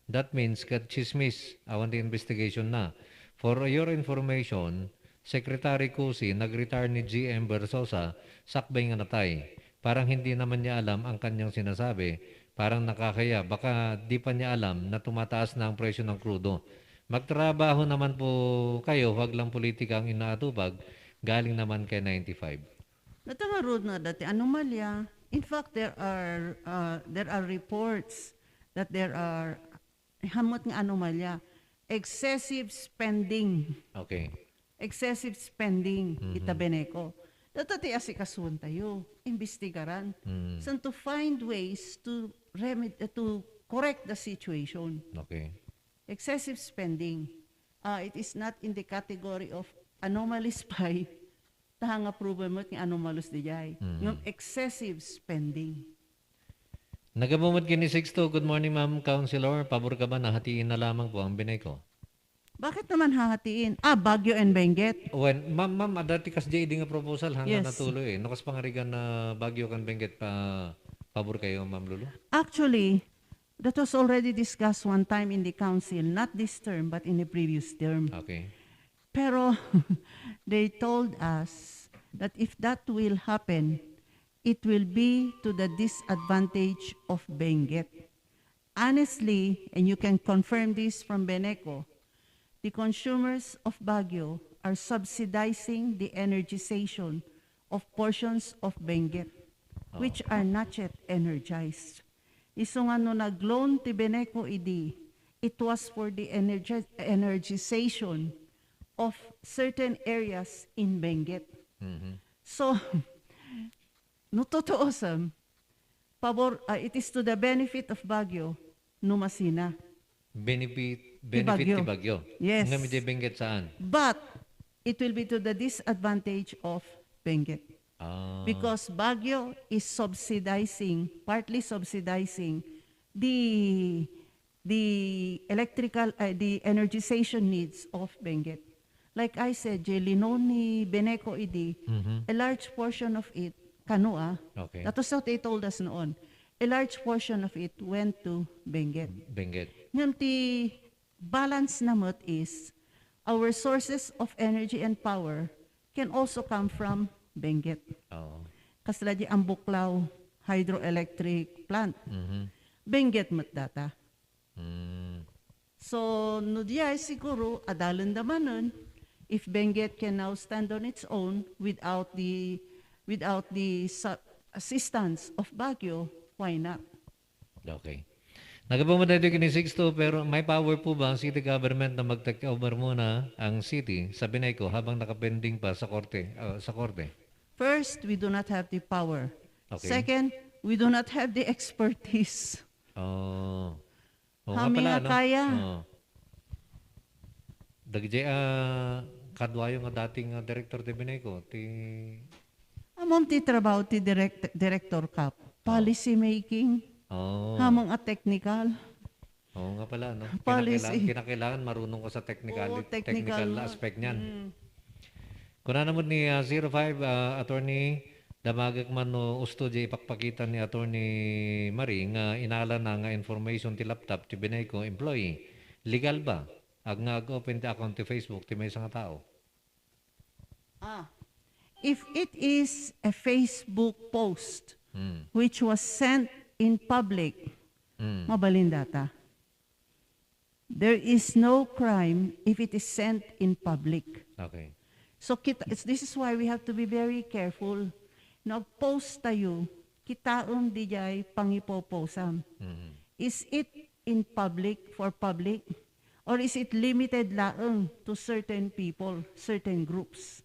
That means kat chismis, awan ti investigation na. For your information, Secretary Cusi, nag-retire ni GM Bersosa, sakbay nga natay. Parang hindi naman niya alam ang kanyang sinasabi. Parang nakakaya, baka di pa niya alam na tumataas na ang presyo ng krudo. Magtrabaho naman po kayo, wag lang politika ang inaatupag, galing naman kay 95. Natanga rod na dati anomalya. In fact, there are reports that there are hamot nga anomalya. Excessive spending. Okay. Excessive spending ita Beneco. Datati asikasuan tayo, imbestigaran. So to find ways to correct the situation. Okay. Excessive spending. It is not in the category of anomalies by tahang approval mo ng anomalous di jay. Yung excessive spending. Nagabumot kini 62. Good morning, Ma'am Councilor. Pabor ka ba na hatiin na lamang po ang Beneco? Bakit naman hahatiin? Baguio and Benguet. When, ma'am, dati kas JD nga proposal, handa Yes. natuloy eh. Nukas pangarigan na Baguio kan Benguet pa pabor kayo, Ma'am Lulu? Actually, that was already discussed one time in the council, not this term, but in the previous term. Okay. Pero they told us that if that will happen, it will be to the disadvantage of Benguet. Honestly, and you can confirm this from Beneco, the consumers of Baguio are subsidizing the energization of portions of Benguet, which are not yet energized. Iso nga no nag-loan ti Beneco idi, it was for the energization of certain areas in Benguet. So, no totoo sam, it is to the benefit of Baguio, Numasina. Benefit Baguio. ti Baguio. Yes. Nga medyo Benguet saan? But, it will be to the disadvantage of Benguet. Because Baguio is partly subsidizing the energization needs of Benguet. Like I said, Linon ni Beneco idi, a large portion of it, Kanua, Okay. that was what they told us noon, a large portion of it went to Benguet. Benguet. Ngayon ti balance namot is, our sources of energy and power can also come from Benguet. Oo. Kasla di ang Buklaw hydroelectric plant. Benguet mat data. So, no diay siguro, adalan naman nun, if Benguet can now stand on its own without the assistance of Baguio, why not? Okay. Nagabumot na ito kini 62, pero may power po ba ang city government na mag-take over muna ang city sa Beneco habang nakapending pa sa korte? First, we do not have the power. Okay. Second, we do not have the expertise. Oo nga Kami pala, nga no? kaya. Oo. Dagdi kadwayo nga dating director de Beneco, Amom ti trabaho ti director kap. Policy making. Hamong a technical. Oo nga pala, no? Policy. Kinakailangan marunong ko sa technical technical aspect niyan. Kuna naman ni 05 attorney damagag man no usto di ipakpakita ni attorney Marie nga inala na nga information ti laptop ti Beneco employee. Legal ba? Ag nag-open ti account ti Facebook ti may isang tao. If it is a Facebook post which was sent in public, mabalin data. There is no crime if it is sent in public. Okay. So this is why we have to be very careful. Nag-post tayo, kitaon di jay pangipoposam. Is it in public, for public? Or is it limited laang to certain people, certain groups?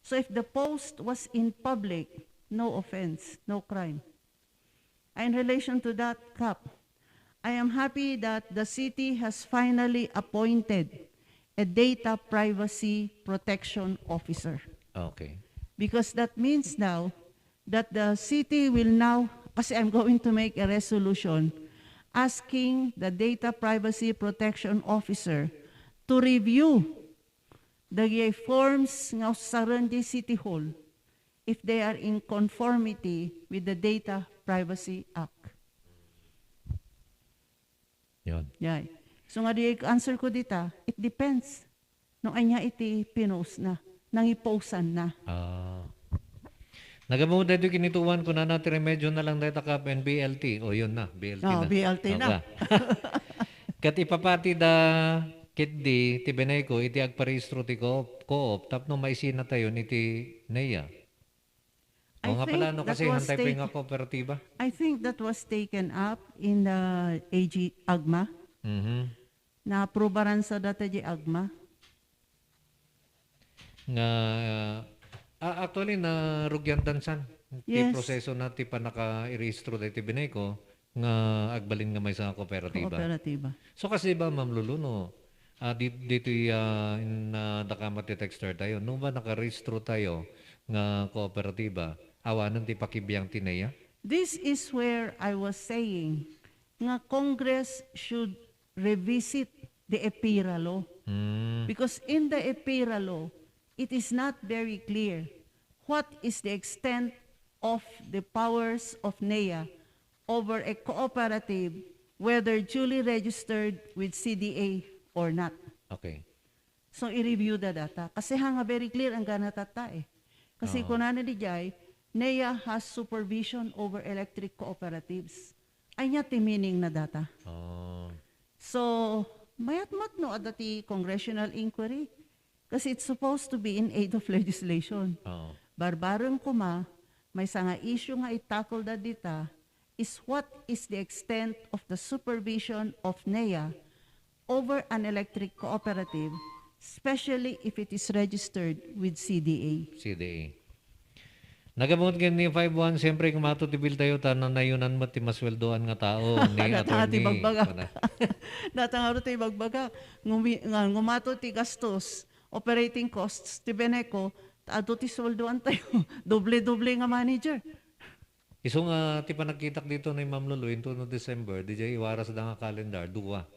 So if the post was in public, no offense, no crime. In relation to that, Kap, I am happy that the city has finally appointed a data privacy protection officer. Okay. Because that means now that the city will now, kasi I'm going to make a resolution asking the data privacy protection officer to review the forms ng Sarandi City Hall if they are in conformity with the Data Privacy Act. Yun. Yay. So nga di answer ko dita, it depends. Nung anya iti pinost na, nangiposan na. Nagamu dito kinituan ko na natin remedyo na lang dito kap and BLT. O yun na, BLT Oh, na. BLT na. Kat ipapati da kitdi ti benay ko iti agparehistro ti co-op tapno maisina tayo iti NEA. O nga pala no kasi hantay pa yung kooperatiba. I think that was taken up in the AG AGMA. Na aprobaran sa data di AGMA. Nga actually na rugyan dansan. Ti Yes. proseso na ti panaka-irehistro da iti benay ko nga agbalin nga may sa kooperatiba. Kooperatiba. So kasi ba Ma'am Lulu no, dito in Dakamat Texter tayo, nung ba nakarehistro tayo nga kooperatiba, awanan ti pakibiyang tinaya? This is where I was saying nga Congress should revisit the EPIRA law. Because in the EPIRA law, it is not very clear what is the extent of the powers of NEA over a cooperative, whether duly registered with CDA or not. Okay. So, i-review the data. Kasi nga very clear ang ganatata eh. Kasi kung nana di jay, NEA has supervision over electric cooperatives. Ay niya meaning na data. So, mayat-mat no adati congressional inquiry. Kasi it's supposed to be in aid of legislation. Barbarong kuma, may sanga issue nga i-tackle da dita is what is the extent of the supervision of NEA over an electric cooperative, especially if it is registered with CDA. CDA. Nagamot ka ni 5-1, siyempre kung matutibil tayo, tananayunan mo ti masweldoan nga tao ni Datang ati attorney. bagbaga. Datang aro ti bagbaga. Ngumato ti gastos, operating costs, ti Beneco, ato ti sweldoan tayo. Doble-doble nga manager. Iso nga ti panagkitak dito ni Ma'am Lulu, into no December, di jay iwaras da nga calendar, duwa.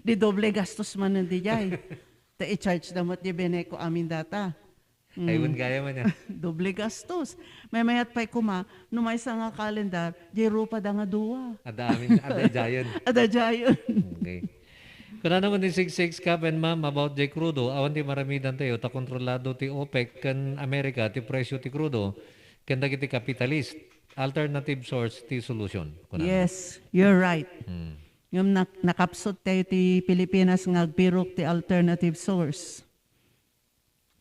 Di doble gastos man ng dijay. Ta i-charge damat di Beneco amin data. Ayun gaya man niya. Doble gastos. May mayat pa'y kuma, numay sa nga kalendar, di rupa da nga duwa. Ada giant. Ada jayon. Okay. Kuna naman ni 66 Cap and Ma'am about the crudo, awan ti maramidan tayo, ta kontrolado ti OPEC kan Amerika, ti presyo ti crudo, kan dagiti capitalist, alternative source ti solution. Kuna Yes, you're right. Yung nakapsot tayo ti Pilipinas nga agpirok ti alternative source.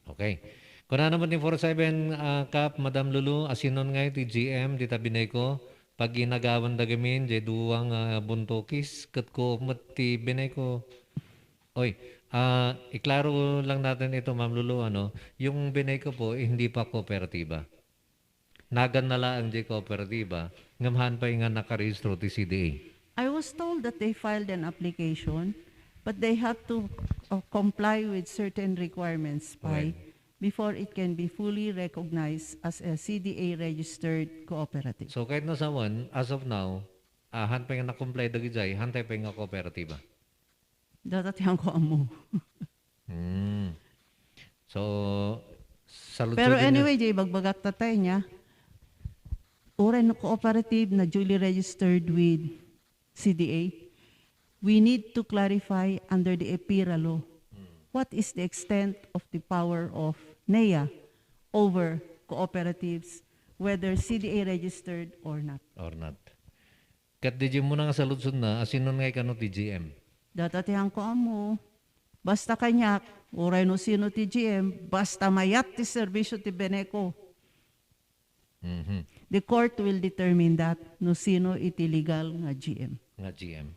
Okay. Kuna naman ni 47 Cap, Madam Lulu, asinon nga ti GM, ti tabinay ko, pag ginagawan da gamin, di duwang buntokis, kat ko ti binay ko. Oy, iklaro lang natin ito, Ma'am Lulu, ano, yung binay ko po, hindi pa kooperatiba. Nagan na lang di kooperatiba, ngamhan pa yung nga nakarehistro ti CDA. I was told that they filed an application, but they have to comply with certain requirements before it can be fully recognized as a CDA-registered cooperative. So kahit nasa one, as of now, hantay nga na-comply dagi jay, hantay pa nga kooperatiba. Datatihan ko amo. So, salud Pero anyway, jay bagbagak tatay niya, uray na cooperative na duly registered with CDA, we need to clarify under the EPIRA law what is the extent of the power of NEA over cooperatives, whether CDA registered or not. Or not. Kat di mo na nga saludsod na, asinon nga ikano ti GM. Datatihan ko amo, basta kanyak, uray no sino ti GM, basta mayat ti serbisyo ti Beneco. The court will determine that no sino iti legal nga GM. Nga GM.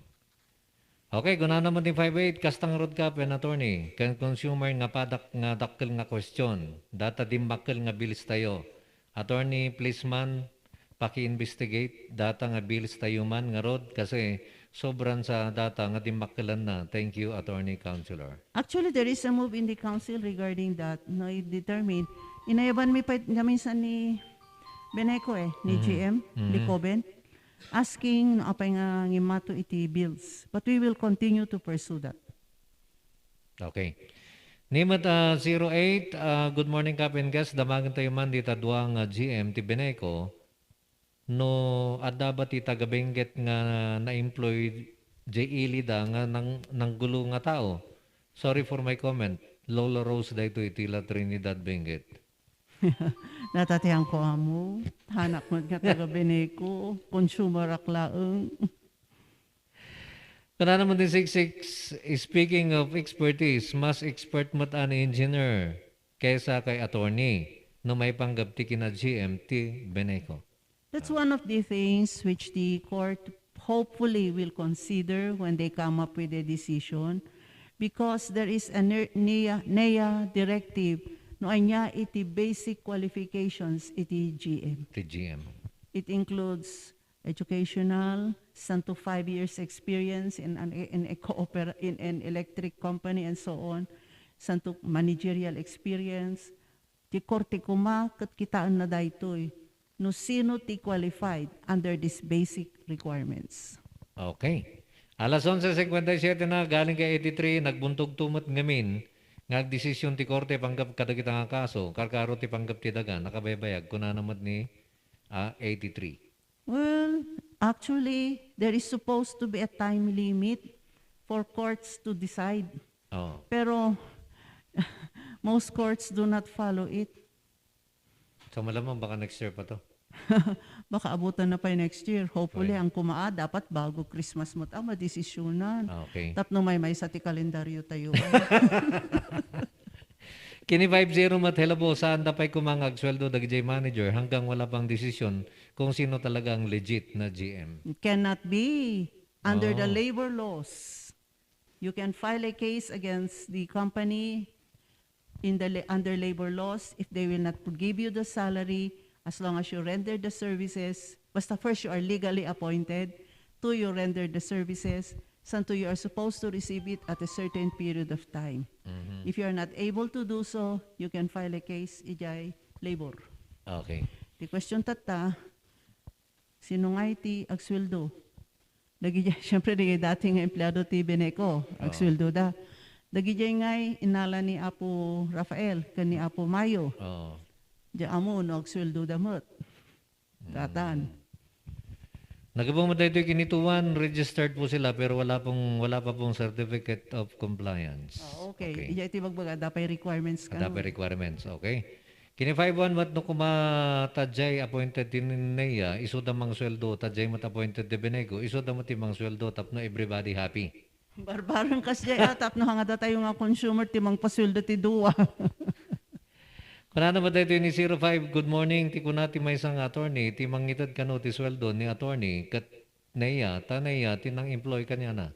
Okay, guna naman din 58 kastang road ka pen attorney. Kan consumer nga padak nga dakkel nga question. Data dimbakkel nga bilis tayo. Attorney, please man paki-investigate data nga bilis tayo man nga road kasi sobran sa data nga dimbakkelan na. Thank you, attorney counselor. Actually, there is a move in the council regarding that. No, it determined. Inayaban mi pa gaminsan ni Beneco ni GM, ni Coben, asking no apay nga ngimato iti bills. But we will continue to pursue that. Okay. Nimat 08, good morning Captain Guest. Damagan tayo man dita duang GM ti Beneco. No adda ba ti tagabenggit nga na-employ Ilida nga nang gulo nga tao. Sorry for my comment. Lola Rose dayto itila Trinidad Benguet. Natatiyang ko amo, hanak mo nga taga Beneco, consumer aklaeng. Kana naman din 66, speaking of expertise, mas expert mat an engineer kaysa kay attorney no may panggapti kina GMT Beneco. That's one of the things which the court hopefully will consider when they come up with a decision because there is a NEA directive no anya iti basic qualifications iti GM. Ti GM. It includes educational, to 5 years experience in an electric company and so on, to managerial experience. Ti korte kuma kat kitaan na daytoy no sino ti qualified under these basic requirements. Okay. Alas 11:57 na galing kay 83 nagbuntog tumot ngamin nga desisyon ti korte panggap kadagita nga kaso karkaro ti panggap ti daga nakabaybayag kuna naman ni 83. Well, actually, there is supposed to be a time limit for courts to decide. Oh. Pero most courts do not follow it. So malamang baka next year pa to. Baka abutan na pa yung next year. Hopefully, ang kumaa dapat bago Christmas mo tama desisyonan. Okay. Tapno may sa ti kalendaryo tayo. Kini 50 mat helabo saan dapay kumangag sweldo dagiti manager hanggang wala pang desisyon kung sino talaga ang legit na GM. It cannot be under the labor laws. You can file a case against the company under labor laws if they will not give you the salary as long as you render the services. Basta first you are legally appointed, 2 you render the services, 2 you are supposed to receive it at a certain period of time. If you are not able to do so, you can file a case ijay labor. Okay. The question tata, sino nga iti agsweldo? Siyempre, dating empleyado ti Beneco, agsweldo da. Dagijay ngay inala ni Apo Rafael, kani Apo Mayo. Oh. Diya amo, no, agsweldo damot. Datan. Nagabong mo tayo kinituan, registered po sila pero wala pa pong certificate of compliance. Okay. Ija iti magbaga, dapay requirements ka. Dapat requirements, okay? Kini 5-1 mat no kuma tadjay appointed din niya, iso da mang sweldo, tadjay mat appointed de Benego, iso da mat imang sweldo, tapno everybody happy. Barbarang kasya atap no hanga tayo nga consumer timang pasweldo ti duwa. Kuna naman tayo ni 05, good morning, ti kunati may isang attorney, ti mangitad kano ti sweldo ni attorney, kat niya, tanaya, tinang employ kanya na.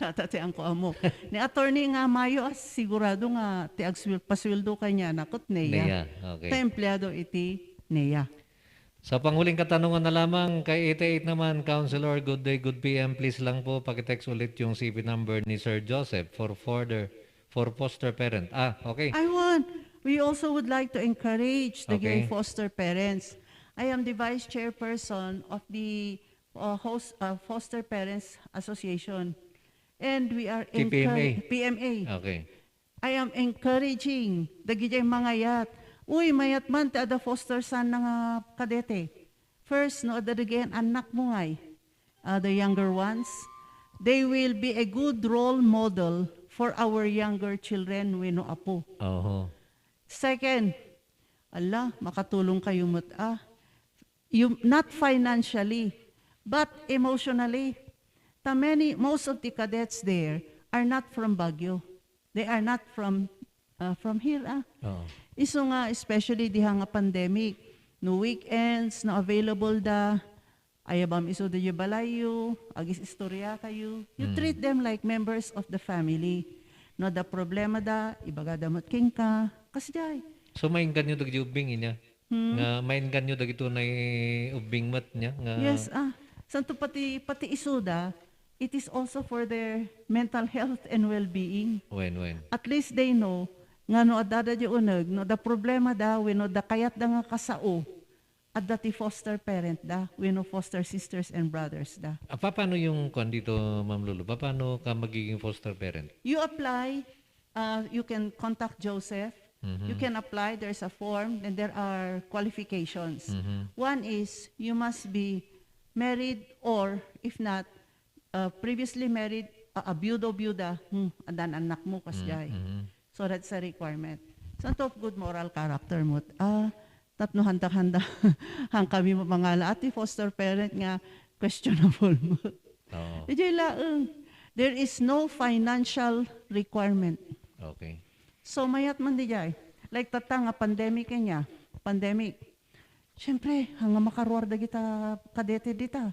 Tatatian ko amo. Ni attorney nga Mayo, sigurado nga ti pasweldo kanya nakot neya. Niya, okay. Ta empleyado iti neya. Sa panghuling katanungan na lamang, kay 88 naman, Counselor, good day, good PM, please lang po, pakitext ulit yung CP number ni Sir Joseph for foster parent. Okay. We also would like to encourage the Okay. gay foster parents. I am the vice chairperson of the Foster Parents Association. And we are TPMA. PMA. Okay. I am encouraging the gijay mga yat. Uy, mayat man ti ada foster son nga kadete. First, no, ada again anak mo ngay, the younger ones. They will be a good role model for our younger children when no apo. Oho. Second, makatulong kayo not financially, but emotionally. Most of the cadets there are not from Baguio. They are not from here. Oo. Iso nga, especially diha nga pandemic, no weekends, no available ayabam iso de balayo, agis istorya kayo. You treat them like members of the family. No da problema da, ibaga damot king ka, kasjay. So maingan nyo dagiti ubing niya. Nga maingan nyo dagito na ubing mat niya. Nga, Yes, santo pati isuda, it is also for their mental health and well-being. when. At least they know nga no adada di uneg, no da problema da, no da kayat da nga kasao, at dati foster parent da, no foster sisters and brothers da. Paano yung kwan dito, Ma'am Lulu? Paano ka magiging foster parent? You apply, you can contact Joseph, you can apply, there's a form, and there are qualifications. One is, you must be married or, if not, previously married, byuda, adan anak mo kasjay. So that's a requirement. So of good moral character mo, tatno handa-handa, hang kami mo mangala, ati foster parent nga, questionable mo. Oo. There is no financial requirement. Okay. So mayat man di jay. Like tatang pandemic kanya, pandemic. Siyempre, hanga makaruar da kita kadete dita.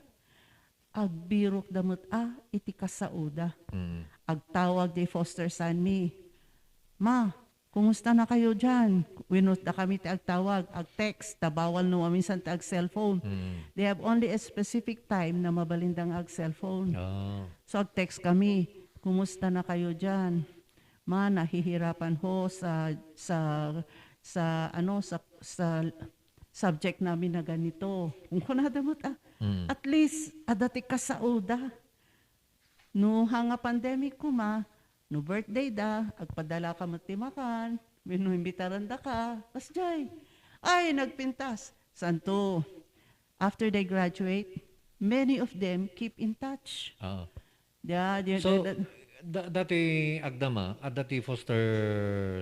Agbirok damot iti kasauda. Agtawag di foster son mi. Ma, kumusta na kayo dyan? Winot na kami agtawag, ag-text, tabawal no minsan ag-cellphone. They have only a specific time na mabalindang ag-cellphone. Oh. So ag-text kami, kumusta na kayo dyan? Ma, nahihirapan ho sa subject namin na ganito. Kung kunadamot at least adati ka sa uda. No hanga pandemic ko no birthday da, agpadala ka matimakan, imbitaran da ka, kasjay. Ay, nagpintas. Santo, after they graduate, many of them keep in touch. Oo. So, dati agdama, at dati foster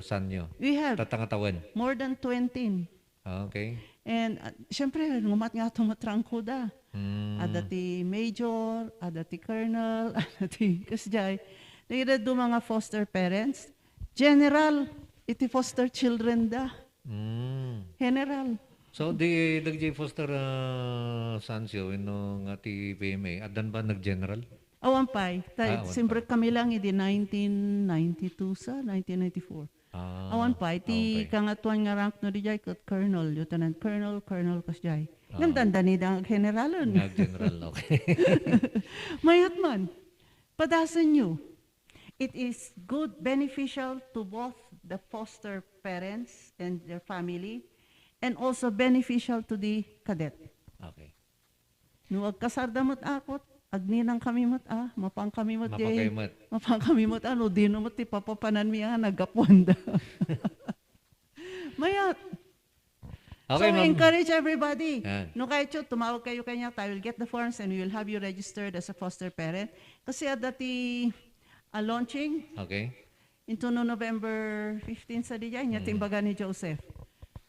son nyo. we have Tatangatawan. more than 20. Okay. And syempre, ngumat nga tumatrangko da. Adati major, adati colonel, adati kasjay. Nagirado mga foster parents. General, iti foster children da. General. So, di dagji foster sons yo, nga ti PMA, adan ba nag-general? Awan pay. Awan Siyempre kami lang, iti 1992 sa 1994. Awan pa, iti okay. kangatuan nga rank no di jay, colonel, lieutenant colonel, colonel kasjay. Ngandanda ni da generalon. Nag-general, okay. Mayat man, padasan nyo. It is good, beneficial to both the foster parents and their family, and also beneficial to the cadet. Okay. No agkasardamot akot, agninang kami mat mapang kami mat Mapakaymat. mapang kami mat di no mat ti papapanan mi nagaponda. Mayat. Okay, So we ma'am. encourage everybody. Yan. No kayo tumawag kayo kanya, I will get the forms and we will have you registered as a foster parent. Kasi dati launching Okay. into November 15 sa diya, niya timbaga ni Joseph.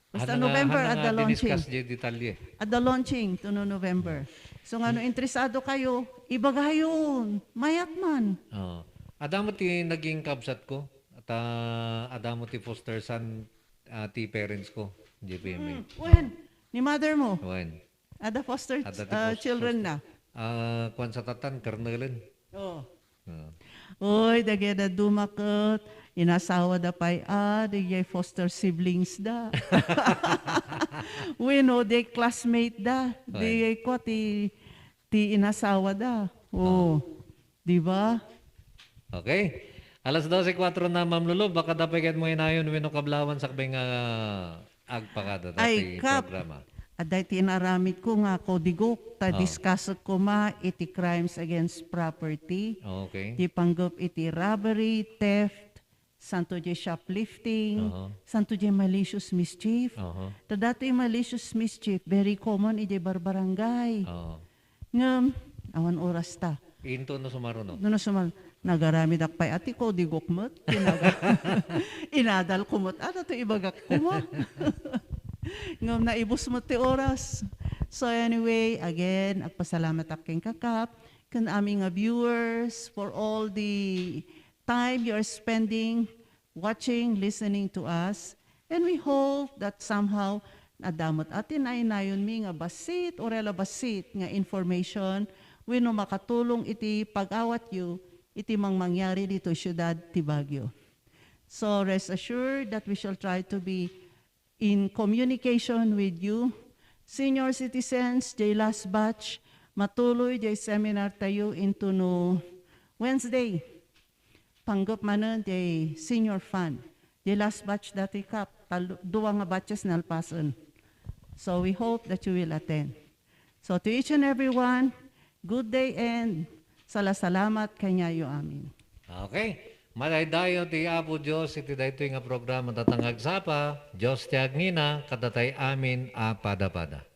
Basta Hana nga- November hana at nga the launching. diniscuss di detalye. At the launching to November. So nga no, interesado kayo, ibagayon, mayat man. Oo. Adamo ti naging kabsat ko. At adamo ti foster son ti parents ko. JPMA. When? Ni mother mo, When? at the foster At the foster- children na. Kwan sa tatan, karnelen. Oh. Oo. Oy, dageda dumakot, inasawa da pay, digay foster siblings da. We know, they classmate da. Digay ko, ti inasawa da. Oh, di ba? Okay. Alas 12:04 na, Ma'am Lulu. Baka dapat kat mo inayon wino kablawan sa kabing agpakada Ay, dati Kap. programa. Aday tinaramit ko nga kodigok, discuss ko iti crimes against property, Okay. ti panggap iti robbery, theft, santo di shoplifting, santo di malicious mischief. Oo. Tadato yung malicious mischief, very common iti barbarangay. Oo. Ngam, awan oras ta. Into no sumaro no. Doon na sumal, nagarami dakpay ati ko, di gokmot. Inadal kumot. Ano to ibagak kuma? Ngam na ibus mo ti oras. So anyway, again, agpasalamat aking kakap, kan aming viewers for all the time you are spending watching, listening to us. And we hope that somehow Nadamot atin ay nayon mi nga basit orela basit nga information wenno makatulong iti pag-awat yu iti mangyari dito syudad ti Baguio. So rest assured that we shall try to be in communication with you. Senior citizens, jay last batch, matuloy jay seminar tayo into no Wednesday. Panggap manan jay senior fund. Jay last batch dati kap, duwa nga batches na alpasan. So we hope that you will attend. So to each and everyone, good day and salamat kanyayo amin. Okay. Malaydayo ti Apo Diyos, iti daytoy nga programa tatangag sapa, Diyos ti agnina, kadatay amin a pada-pada.